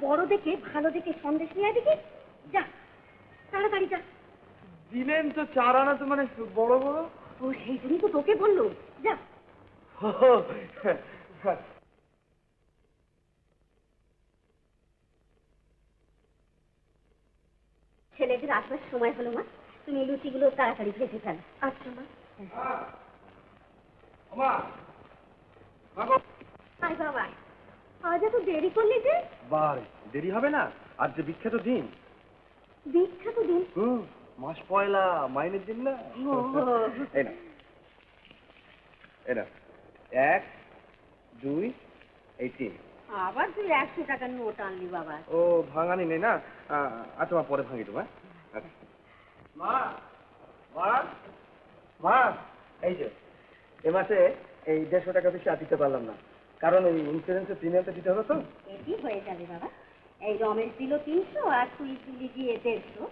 বড় দেখে ভালো দেখে সন্দেশ নিয়ে দেখি যা তাড়াতাড়ি যা। দিলেন তো 4 আনা, তো মানে বড় বড়। ও সেই জন্যই তো তোকে বললো যা। ছেলেদের আসবার সময় হলো মা, তুমি লুচিগুলো তাড়াতাড়ি ভেজে ফেল। আচ্ছা মা। আয় বাবা, আজ এত দেরি করলি যে? বারে দেরি হবে না, আজ যে বিখ্যাত দিন। বিখ্যাত দিন? মাস পয়লা, মাইনের দিন না। এই না, এই না, 1 2 এই 3। আবার তুই 100 টাকার নোট আনলি বাবা? ও ভাঙানি নেই না। আচ্ছা মা, পরে ভাঙি দেবো। মা মা মা, এই যে এ মাসে এই 150 টাকা বেশি আর দিতে পারলাম না, কারণ এই ইন্স্যুরেন্সের প্রিমিয়ামটা দিতে হবে তো। এটি হয়ে যাবে বাবা, এই রমেশ দিল 300 আর তুই দিলি গিয়ে 150,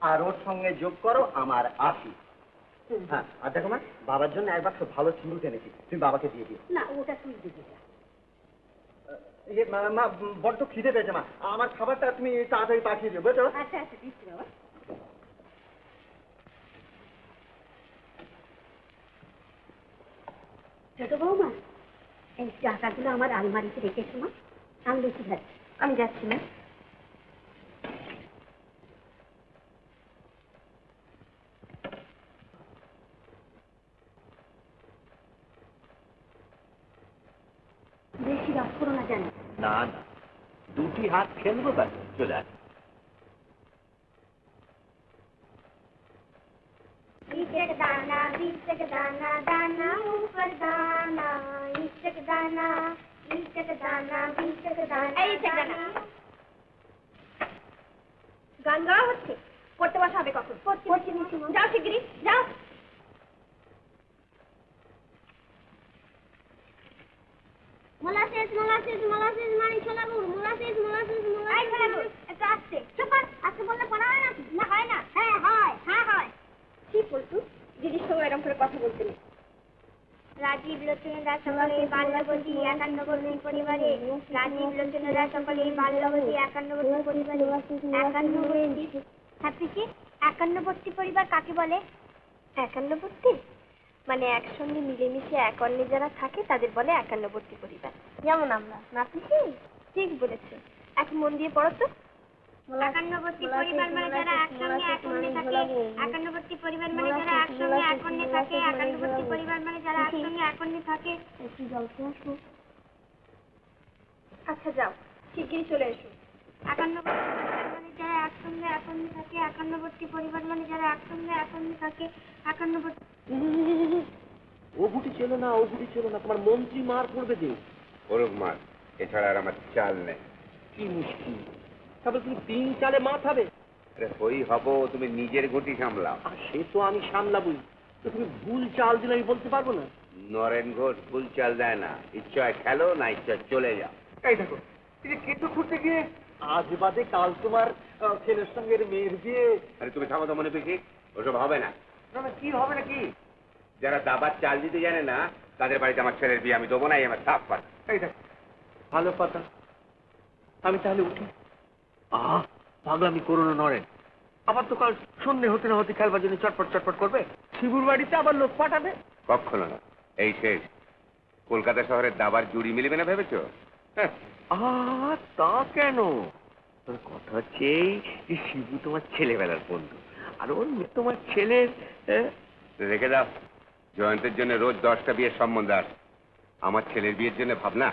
আর ওর সঙ্গে যোগ করো আমার 80। হ্যাঁ, আর দেখো মা, বাবার জন্য 1 বাক্স ভালো চিরুট এনেছি, তুমি বাবাকে দিয়ে দিও। না, ওটা তুই দিবি না। মা বড্ড খিদে পেয়েছে মা, আমার খাবারটা তুমি তাড়াতাড়ি পাঠিয়ে দিও, বুঝছো? আচ্ছা আচ্ছা, দিচ্ছি বাবা। ছোট বৌমা, এই টাকাগুলো আমার আলমারিতে রেখেছো মা, আমি লুচি খাচ্ছি। আমি যাচ্ছি না। বেশি রাত করো না জানি। না না, 2টি হাত খেলবো, ব্যাস চলে আস। इचक दाना दाना ऊपर दाना, इचक दाना बीचक दाना। গান গাওয়া হচ্ছে, পড়তে বসা হবে কখন? পড়ছি নিচ্ছি, যাও শিগগিরি যাও। মোলাসেস মোলাসেস মোলাসেস মানে ছোলা গুড়, মোলাসেস মোলাসেস মোলাসেস। একটু আসতে চুপ কর, আসতে বললে পড়া হয় না? না হয় না? হ্যাঁ হয়, হ্যাঁ হয়। কি বলতো দিদির সঙ্গে এরকম করে কথা বলতে নেই। রাজীব লোচনেরা সকলে বাল্যবতী 51 পরিবারে, রাজীব লোচনেরা সকলে বাল্যবতী 51 পরিবারে। 51 হ্যাপিকে 51 পরিবার কাকে বলে? 51 মানে একসঙ্গে মিলেমিশে এক অন্যে যারা থাকে তাদের বলে 51 পরিবার। যেমন আমরা, নাতিছি? ঠিক বলেছে। এখন মন দিয়ে পড়ো তো। 51 পরিবার মানে যারা একসঙ্গে এক অন্যে থাকে, 51 পরিবার মানে যারা একসঙ্গে এক অন্যে থাকে, 51 পরিবার মানে যারা একসঙ্গে এক অন্যে থাকে। একটু জল খেয়ে আসো। আচ্ছা যাও, শিগগিরই চলে এসো। 51 পরিবার মানে যারা একসঙ্গে এক অন্যে থাকে, 51 পরিবার মানে যারা একসঙ্গে এক অন্যে থাকে, 51। ও গুটি ছিল না, ও গুটি ছিল না, তোমার মন্ত্রী মার পড়বে যে। ওরকম মার, এছাড়া আর আমার চাল নেই। কি মুশকিল, তারপরে তুমি 3 চালে মা খাবে? আরে হই হব, তুমি নিজের গুটি সামলাও। আর সে তো আমি সামলাবই, তো তুমি ভুল চাল দিলে আমি বলতে পারবো না। নরেন ঘোষ ভুল চাল দেয় না, ইচ্ছায় খেলো না ইচ্ছায় চলে যাও। এই দেখো, এই যে কেতো খুঁড়তে গিয়ে আজ বাদে কাল তোমার ছেলের সঙ্গে মেয়ের বিয়ে। আরে তুমি থামো তো মনে পেয়েছি, ওসব হবে না। না না, কি হবে না কি? যারা দাবার চাল দিতে জানে না তাদের বাড়িতে আমার ছেলের বিয়ে আমি দেবো না, আমার সাফ পাত। এই দেখো, ভালো কথা, আমি তাহলে উঠি। পাগলামি করো না নরেন, আবার তো কাল সন্ধ্যে হতে না হতে খেলবার জন্য চটপট চটপট করবে, শিবুর বাড়িতে আবার লোক পাঠাবে। কখনো না, এই শেষ। কলকাতা শহরের দাবার জুড়ি মিলবে না ভেবেছো? তা কেন? তোর কথা হচ্ছে এই যে শিবু তোমার ছেলেবেলার বন্ধু, আর ওর তোমার ছেলের। রেখে দাও, জয়ন্তের জন্য রোজ 10টা বিয়ের সম্বন্ধ আসে। আমার ছেলের বিয়ের জন্য ভাবনা।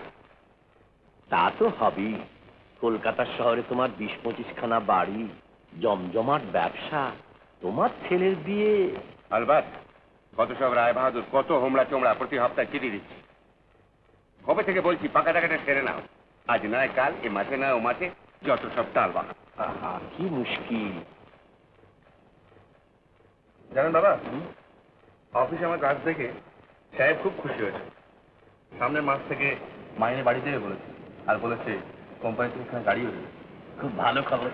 তা তো হবেই। কলকাতার শহরে তোমার 20-25 খানা বাড়ি, জমজমাট ব্যবসা, তোমার ছেলের বিয়ে। আলবাত কত সব রায় বাহাদুর, কত হোমড়া চোমড়া প্রতি হপ্তাহে চিঠি দিচ্ছি। কবে থেকে বলছি পাকা টাকাটা সেরে নাও, আজ নয় কাল, এ মাসে নয় ও মাসে, যত সব টাল বাহা। আহা, কি মুশকিল। জানেন বাবা, অফিসে আমার কাজ দেখে সাহেব খুব খুশি হয়েছে। সামনের মাস থেকে মাইনে বাড়ি দেবে বলেছে, আর বলেছে কোম্পানি থেকে এখানে গাড়িও দেবে। খুব ভালো খবর।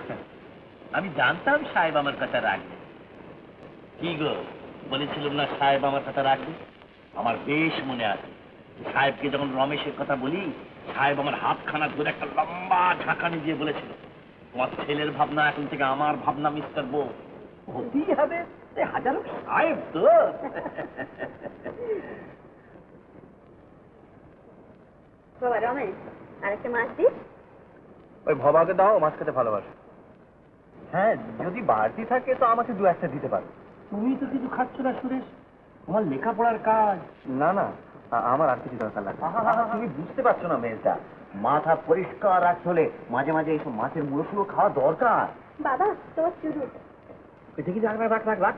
আমি জানতাম সাহেব আমার কথা রাখবে। কি গো, বলেছিলাম না সাহেব আমার কথা রাখবে? আমার বেশ মনে আছে, সাহেবকে যখন রমেশের কথা বলি, সাহেব আমার হাতখানা ধরে একটা লম্বা ঝাঁকানি দিয়ে বলেছিল, তোমার ছেলের ভাবনা এখন থেকে আমার ভাবনা মিস্টার বউ। হতেই হবে, এ হাজারো সাহেব তো। বাবা রমেশ, আরেকটা মাছ দিস। ওই ভবাকে দাও, মাছ খেতে ভালোবাসে। হ্যাঁ, যদি বাড়তি থাকে তো আমাকে 2-1টা দিতে পারো। তুমি তো কিছু খাচ্ছ না সুরেশ, তোমার লেখাপড়ার কাজ। না না, আমার আর কিছু দরকার লাগে। তুমি বুঝতে পারছো না মেয়েটা, মাথা পরিষ্কার রাখতে হলে মাঝে মাঝে এইসব মাছের মুড়ো খাওয়া দরকার। বাবা তোর চুরু। দেখি রাখ রাখ রাখ রাখ রাখ।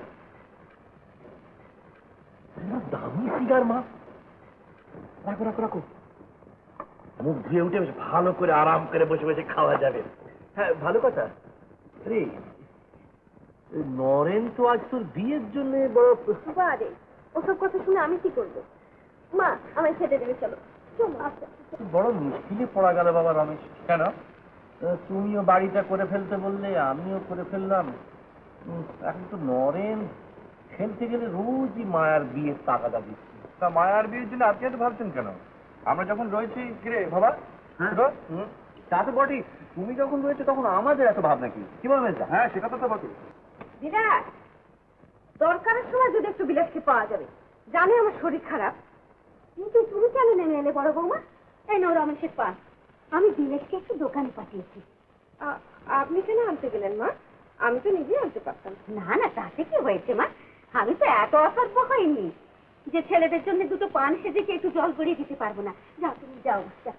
দামি সিগার মা, রাখো রাখো রাখো। মুখ ধুয়ে উঠে বেশ ভালো করে আরাম করে বসে বসে খাওয়া যাবে। হ্যাঁ, ভালো কথা রে। নরেন তো আজ তোর বিয়ের জন্য বড় বারে, ওসব কথা শুনে আমি কি করবো? মা আমায় খেতে দেবে, চলো চলো। আচ্ছা বড় মুশকিলে পড়া গেল বাবা রমেশ। কেন? তুমিও বাড়িটা করে ফেলতে বললে, আমিও করে ফেললাম। এখন তো নরেন খেলতে গেলে রোজই মায়ার বিয়ের টাকাটা দিচ্ছে। তা মায়ার বিয়ের জন্য আপনি এত ভাবছেন কেন? আমরা যখন রয়েছি, কিরে বাবা? হ্যাঁ। হুম। তা তো বটেই, তুমি যখন রয়েছে তখন আমাদের এত ভাবনা কি? কি বলবে? হ্যাঁ, সে কথা তো বটে। বিরাট, দরকারের সময় যদি একটু বিলাসকে পাওয়া যাবে। জানে আমার শরীর খারাপ, কিন্তু তুমি কেন নেমে এলে বড় বৌমা? এই নাও রমেশের পান। আমি বিলাসকে একটু দোকানে পাঠিয়েছি। আপনি কেন আনতে গেলেন মা? আমি তো নিজেই আনতে পারতাম। না না, তাতে কি হয়েছে মা? আমি তো এত অসভ্য হইনি যে ছেলেদের জন্য দুটো পান সেজেকে একটু জল গড়িয়ে দিতে পারবো না। যাও তুমি, যাও যাও।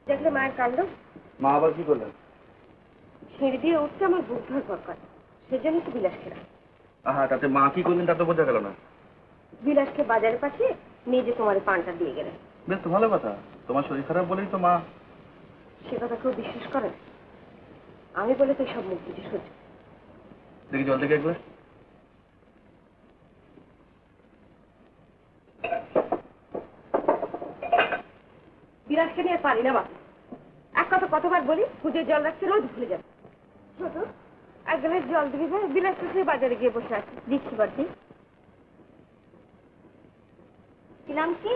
দেখলে মায়ের কাণ্ড। মা আবার কি করলেন? ছেড়ে দিয়ে উঠতে আমার বুদ্ধার দরকার, সেজন্য তো বিলাস খেলা। আহা, তাতে মা কি করলেন তা তো বোঝা গেল না। বিলাসকে বাজারে পাঠিয়ে নিজে তোমার পানটা দিয়ে গেলেন। বেশ তো ভালো কথা, তোমার শরীর খারাপ বলেই তো মা। সে কথা কেউ বিশ্বাস করে? আমি বলে তো সব মুখ বুঝে সহ্য। দেখি জল থেকে একবার। বিলাসকে নিয়ে পারি না বাবা। এক কথা কতবার বলি, পুজোর জল রাখতে রোজ ভুলে যাবে। ছোট এক গ্লাস জল দিবি ভাই? বিলাস তো সেই বাজারে গিয়ে বসে আছে, দিচ্ছি বাড়তি। ছিলাম কি,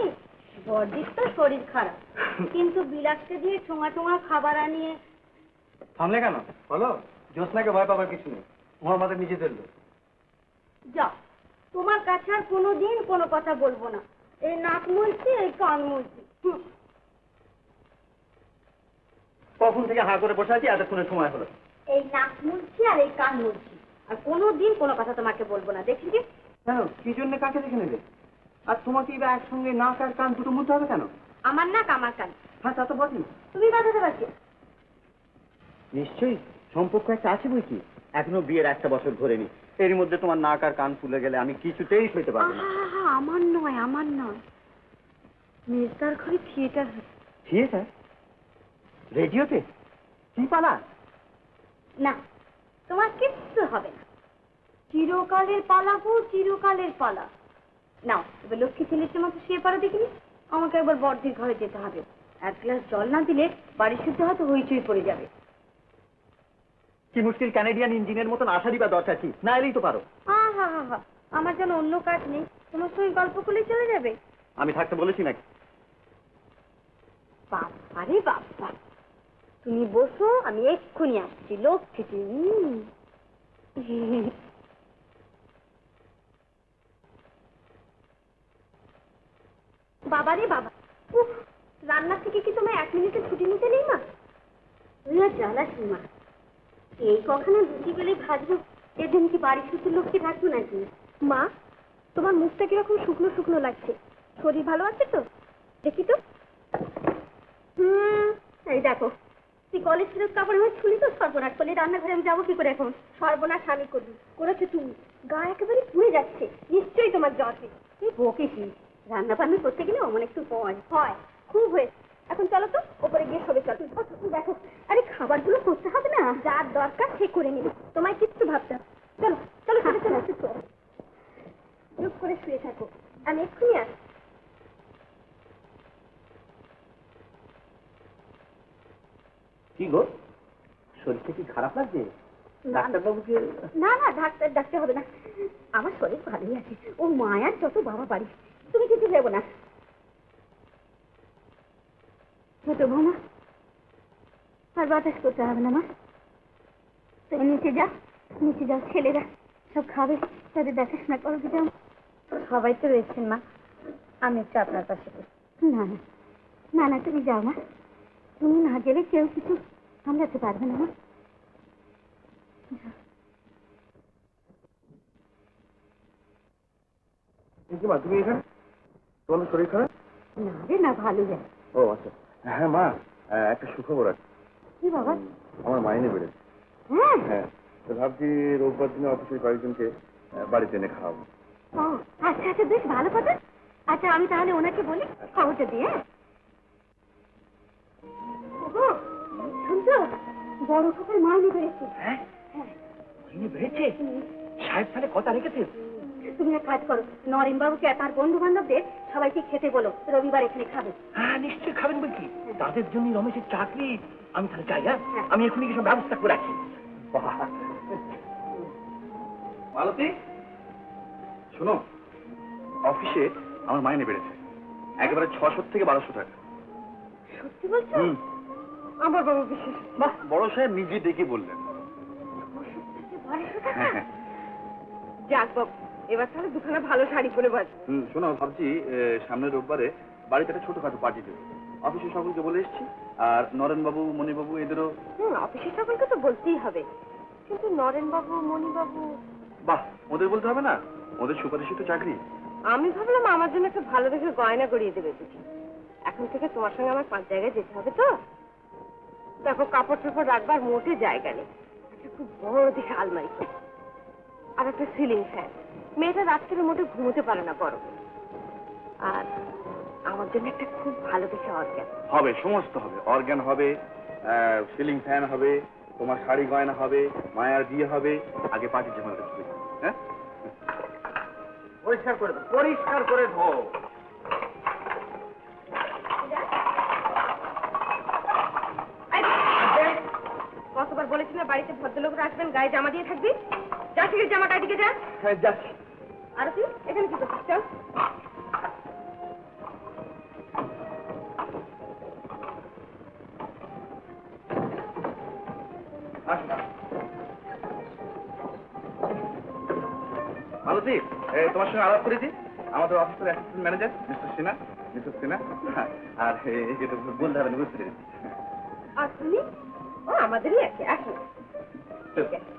বড়দির তো শরীর খারাপ, কিন্তু বিলাসকে দিয়ে ঠোঙা ঠোঙা খাবার আনিয়ে। থামলে কেন বলো? জ্যোৎস্নাকে ভয় পাবার কিছু নেই, ও আমাদের নিজেদের লোক। যাও, তোমার কাছে আর কোনোদিন কোনো কথা বলবো না। এই নাক মুলছি, এই কান মুলছি। কখন থেকে হাঁ করে বসে আছি, এতক্ষণের সময় হলো। এই নাক মুলছি আর এই কান মুলছি, আর কোনোদিন কোনো কথা তোমাকে বলবো না। দেখি কি? কেন, কি জন্য কাকে দেখে নেবে? আর তোমাকে এবার একসঙ্গে নাক আর কান দুটো মুলতে হবে কেন? আমার নাক আমার কান। হ্যাঁ, তা তো বটেই। তুমি বাজাতে পারছি? নিশ্চয়ই সম্পর্ক একটা আছে বই কি, এখনো বিয়ের 1টা বছর ধরেনি। এর মধ্যে তোমার নাক আর কান ফুলে গেলে আমি কিছুতেই সইতে পারবো না। আমার নয়, আমার নয়। মেজদার ঘরে থিয়েটার হচ্ছে। থিয়েটার? রেডিওতে? কি পালা? না, তোমার কিচ্ছু হবে না। চিরকালের পালাবো, চিরকালের পালা। নাও এবার লক্ষ্মী ছেলের মতো শুয়ে পারো দেখিনি। আমাকে একবার বড়দির ঘরে যেতে হবে। এক গ্লাস জল না দিলে বাড়ির শুদ্ধ হয়তো হইচই পড়ে যাবে। কি মুশকিল, ক্যানাডিয়ান ইঞ্জিনের মতন আসারই বা দরকার কি? না এলেই তো পারো। হা, আমার যেন অন্য কাজ নেই, তোমার সঙ্গে গল্প করলে চলে যাবে। আমি থাকতে বলেছি নাকি? বাবা রে বাবা, তুমি বসো, আমি এক্ষুনি আসছি। লক্ষ্মীটি বাবা রে বাবা, উফ, রান্না থেকে কি তোমায় 1 মিনিটে ছুটি নিতে নেই মা? তুই আর জ্বালাস মা। এই কখনো লুচি গেলে ভাজবো, এদিন কি বাড়ির শুধু লোককে থাকবো নাকি? মা, তোমার মুখটা কিরকম শুকনো শুকনো লাগছে, শরীর ভালো আছে তো? দেখি তো। এই দেখো, তুই কলেজ ফেরত কাপড় হয়ে ছুলি তো সর্বনাশ করলে, রান্নাঘরে আমি যাবো কি করে এখন? সর্বনাশ আমি করবি, করেছো তুমি। গা একেবারে পুড়ে যাচ্ছে, নিশ্চয়ই তোমার জ্বর হয়েছে। তুই বকিসি, রান্না বান্না করতে গেলে অমন একটু হয় হয়, খুব হয়েছে। এখন চলো তো, ওপরে গিয়ে সবে চল। তুমি দেখো, আরে খাবারগুলো করতে হবে না, যার দরকার সে করে নেবে, তোমায় কিচ্ছু ভাবতে হবে। চলো চলো চলো চলো চলো, চুপ করে শুয়ে থাকো, আমি এক্ষুনি আসছি। কি গো, শরীরটা কি খারাপ লাগছে? ডাক্তারবাবুকে? না না, ডাক্তার ডাকতে হবে না, আমার শরীর ভালোই আছে। ও মায়ার যত বাবা বাড়ি, তুমি কিছু ভেবো না। ছোট বৌমা, আর বাতাস করতে হবে না মা, তুমি নিচে যাও, নিচে যাও, ছেলেরা সব খাবে, তাদের দেখাশোনা করো। যাও, সবাই তো রয়েছেন মা, আমি একটু আপনার পাশে। না না না না, তুমি যাও মা, তুমি না গেলে কেউ কিছু সামলাতে পারবে না মা। মা, তুমি এখানে? তোমার শরীর খারাপ? না রে না, ভালো যায়। ও আচ্ছা। হ্যাঁ মা, একটা সুখবর আছে। কি বাবা? আমার মাইনে বেড়েছে। হ্যাঁ হ্যাঁ, তো ভাবছি রোববার দিনে অফিসের কয়েকজনকে বাড়িতে এনে খাওয়াবো। ও আচ্ছা আচ্ছা, বেশ ভালো কথা। আচ্ছা আমি তাহলে ওনাকে বলি খবরটা দিয়ে। ওগো, শুনছো, বড় খবর মাইনে বেড়েছে। হ্যাঁ, মাইনে বেড়েছে? সাহেব তাহলে কথা রেখেছে? তুমি এক কাজ করো, নরেন বাবুকে আর তার বন্ধু বান্ধবদের সবাইকে খেতে বলো, রবিবার এখানে খাবে। হ্যাঁ, নিশ্চয়ই খাবেন বলছি। তাদের জন্য রমেশের চাকরি। আমি তাহলে যাই। হ্যাঁ, হ্যাঁ। আমি এখনই কিছু ব্যবস্থা করে রাখি। মালতী, শোনো, অফিসে আমার মাইনে বেড়েছে একেবারে 600 থেকে 1200 টাকা। সত্যি বলছো? আমার বাবু বিশেষ বাহ, বড় সাহেব নিজে ডেকে বললেন। 1200 টাকা? হ্যাঁ হ্যাঁ। যাক বাবু, এবার তাহলে দুখানা ভালো শাড়ি পরে বাঁচবে। শোনো, ভাবছি সামনের রোববারে বাড়িতে একটা ছোটখাটো পার্টি দেবো। অফিসে সকলকে বলে এসেছি, আর নরেনবাবু, মণিবাবু এদেরও। অফিসের সকলকে তো বলতেই হবে, কিন্তু নরেন বাবু, মণি বাবু। বাহ, ওদের বলতে হবে না, ওদের সুপারিশিত চাকরি। আমি ভাবলাম আমার জন্য একটা ভালো দেখে গয়না গড়িয়ে দেবে বুঝি। এখন থেকে তোমার সঙ্গে আমার 5 জায়গায় যেতে হবে তো। দেখো, কাপড় টাপড় রাখবার মোটে জায়গা নেই, একটা খুব বড় দেখে আলমারি করো, আর একটা সিলিং ফ্যান। মেয়েটা রাত্রে মোটে ঘুমোতে পারে না গরমে। আর আমার জন্য একটা খুব ভালো দেখে অর্গান হবে, সমস্ত হবে, অর্গান হবে, সিলিং ফ্যান হবে, তোমার শাড়ি গয়না হবে, মায়ার বিয়ে হবে। আগে পার্টির ঝামেলাটা শুরু করো, হ্যাঁ? পরিষ্কার করে দাও, পরিষ্কার করে ধো। কতবার বলেছি না বাড়িতে ভদ্রলোকরা আসবেন, গায়ে জামা দিয়ে থাকবি। যা ঠিক জামা গায়ে দিকে যা। হ্যাঁ, যাচ্ছি। আর তুই এখানে কি করছিস? চল। আসুন। মালতী, তোমার সঙ্গে আলাপ করেছি, আমাদের অফিসের assistant manager Mr Sinha, Mrs Sinha, আর এই তো বলতে হবে না, বুঝতে পেরেছি। আর তুমি? ও আমাদেরই আছে, আসুন। ঠিক আছে।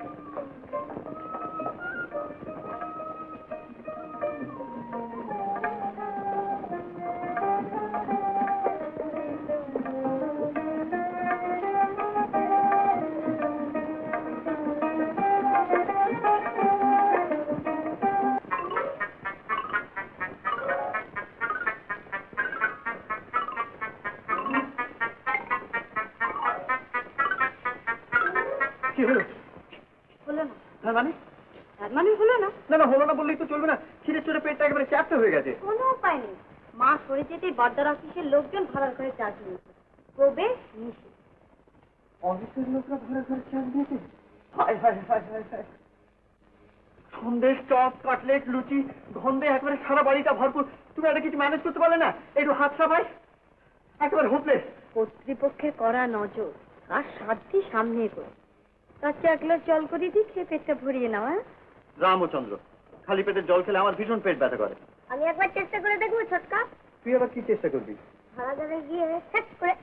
কি হলো? হলো না? তার মানে? তার মানে হলো না? না না, হলো না বললেই তো চলবে না, খিদে চড়ে পেটটা একেবারে চ্যাপ্টা হয়ে গেছে। কোনো উপায় নেই, মা সরে যেতেই বর্দার অফিসের লোকজন ভাড়ার করে চার্জ নিয়েছে, প্রবেশ নিষেধ। অফিসের লোকরা ঘরে ঘরে চাল দিয়েছে? হায় হায় হায় হায় হায়। সন্দেশ, চপ, কাটলেট, লুচি, গন্ধে একেবারে সারা বাড়িটা ভরপুর। তুমি একটা কিছু ম্যানেজ করতে পারলে না? একটু হাত সাফাই, একেবারে হোপলেস। কর্তৃপক্ষের করা নজর আর সাধ্যি সামনে করে, তার চেয়ে 1 গ্লাস জল করে দিই, খেয়ে পেটটা ভরিয়ে নাও। রামচন্দ্র, খালি পেটে জল খেলে আমার ভীষণ পেট ব্যথা করে। আমি একবার চেষ্টা করে দেখবো ছোটকা। তুই আবার কি চেষ্টা করবি? ভাড়া ঘরে গিয়ে সেট করে।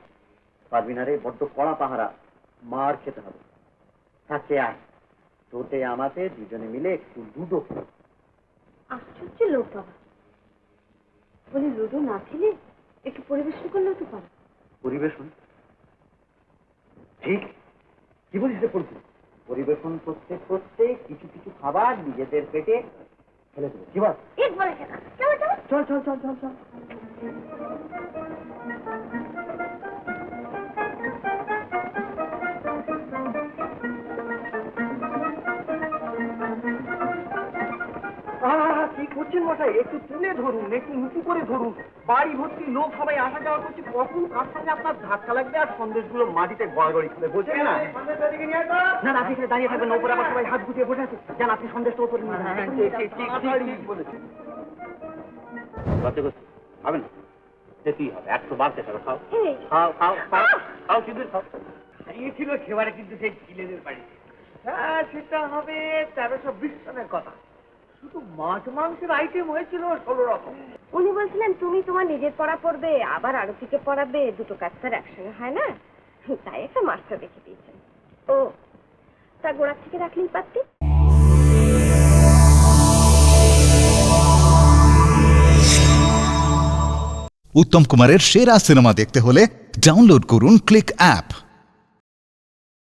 পারবি না রে, বড্ড কড়া পাহারা, মার খেতে হবে। থাকতে আয় তোতে আমাতে দুজনে মিলে একটু লুডো খেলি। আশ্চর্য লোক বাবা, বলি লুডো না খেলে একটু পরিবেশন করলেও তো পারো। পরিবেশন? ঠিক কি বলিস রে পড়ছি, পরিবেশন করতে করতে কিছু কিছু খাবার নিজেদের পেটে ফেলে দেবো, কি বল? এক বলেছে না, চলো চলো। চল চল চল চল চল। কি করছেন মশাই, একটু তুলে ধরুন, একটু উঁচু করে ধরুন। বাড়ি ভর্তি লোক সবাই আসা যাওয়া করছে, কখন কার সঙ্গে আপনার ধাক্কা লাগবে আর সন্দেশগুলো মাটিতে গড়গড়ি খাবে, বলছেন না? না না, আপনি এখানে দাঁড়িয়ে থাকবেন না, উপরে আবার সবাই হাত গুটিয়ে বসে আছে। যান আপনি সন্দেশটা উপরে নিয়ে যান। ঠিক বলেছেন। হবে না কি হবে, 112 টাকা খাও এই খাও খাও খাও খাও শিগগির খাও। হারিয়েছিল সেবারে কিন্তু সেই ছেলেদের বাড়িতে। হ্যাঁ সেটা হবে 1320 সালের কথা। শুধু মাছ মাংসের আইটেম হয়েছিল 16 রকম। উনি বলছিলেন তুমি তোমার নিজের পড়া পড়বে, আবার আরতিকে পড়াবে, দুটো কাজ তার একসঙ্গে হয় না, তাই একটা মাস্টার রেখে দিয়েছেন। ও তা গোড়া থেকে রাখলেই পারতে। উত্তম কুমারের সেরা সিনেমা দেখতে হলে ডাউনলোড করুন ক্লিক অ্যাপ।